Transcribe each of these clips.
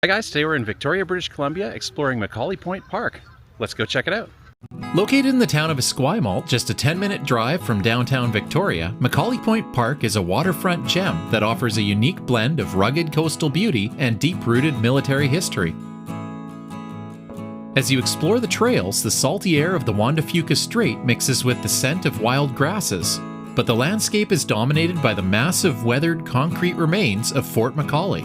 Hi guys, today we're in Victoria, British Columbia, exploring Macaulay Point Park. Let's go check it out. Located in the town of Esquimalt, just a 10-minute drive from downtown Victoria, Macaulay Point Park is a waterfront gem that offers a unique blend of rugged coastal beauty and deep-rooted military history. As you explore the trails, the salty air of the Juan de Fuca Strait mixes with the scent of wild grasses, but the landscape is dominated by the massive weathered concrete remains of Fort Macaulay.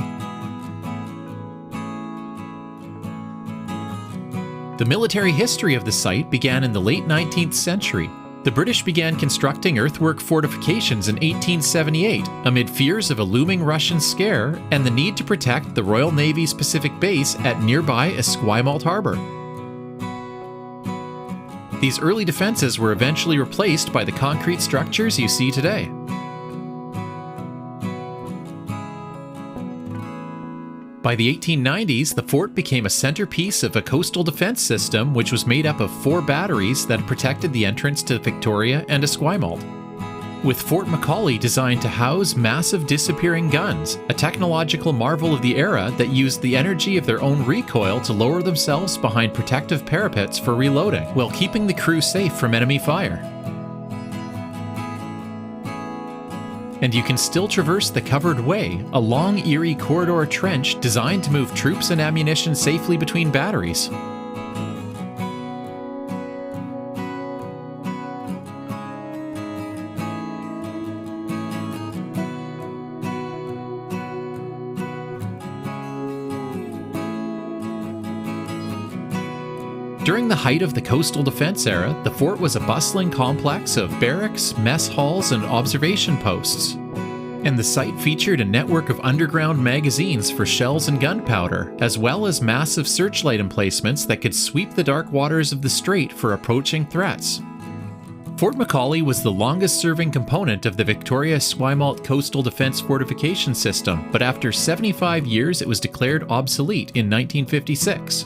The military history of the site began in the late 19th century. The British began constructing earthwork fortifications in 1878 amid fears of a looming Russian scare and the need to protect the Royal Navy's Pacific base at nearby Esquimalt Harbour. These early defenses were eventually replaced by the concrete structures you see today. By the 1890s, the fort became a centerpiece of a coastal defense system which was made up of 4 batteries that protected the entrance to Victoria and Esquimalt. With Fort Macaulay designed to house massive disappearing guns, a technological marvel of the era that used the energy of their own recoil to lower themselves behind protective parapets for reloading, while keeping the crew safe from enemy fire. And you can still traverse the covered way, a long, eerie corridor trench designed to move troops and ammunition safely between batteries. During the height of the coastal defense era, the fort was a bustling complex of barracks, mess halls, and observation posts. And the site featured a network of underground magazines for shells and gunpowder, as well as massive searchlight emplacements that could sweep the dark waters of the strait for approaching threats. Fort Macaulay was the longest-serving component of the Victoria-Esquimalt Coastal Defense Fortification System, but after 75 years it was declared obsolete in 1956.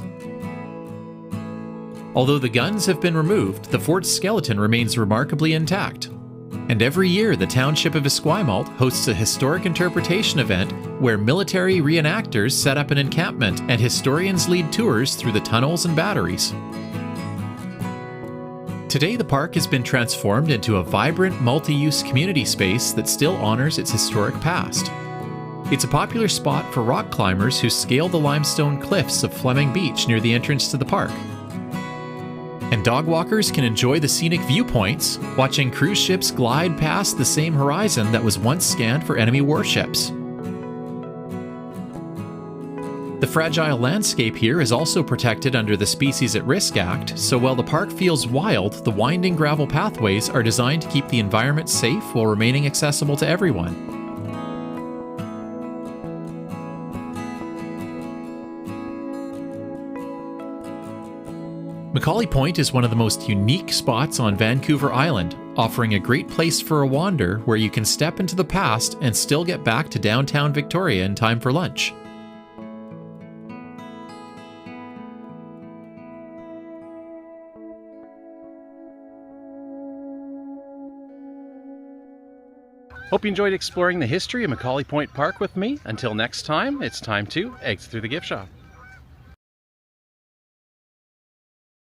Although the guns have been removed, the fort's skeleton remains remarkably intact. And every year, the Township of Esquimalt hosts a historic interpretation event where military reenactors set up an encampment and historians lead tours through the tunnels and batteries. Today, the park has been transformed into a vibrant, multi-use community space that still honors its historic past. It's a popular spot for rock climbers who scale the limestone cliffs of Fleming Beach near the entrance to the park. And dog walkers can enjoy the scenic viewpoints, watching cruise ships glide past the same horizon that was once scanned for enemy warships. The fragile landscape here is also protected under the Species at Risk Act, so while the park feels wild, the winding gravel pathways are designed to keep the environment safe while remaining accessible to everyone. Macaulay Point is one of the most unique spots on Vancouver Island, offering a great place for a wander where you can step into the past and still get back to downtown Victoria in time for lunch. Hope you enjoyed exploring the history of Macaulay Point Park with me. Until next time, it's time to exit through the gift shop.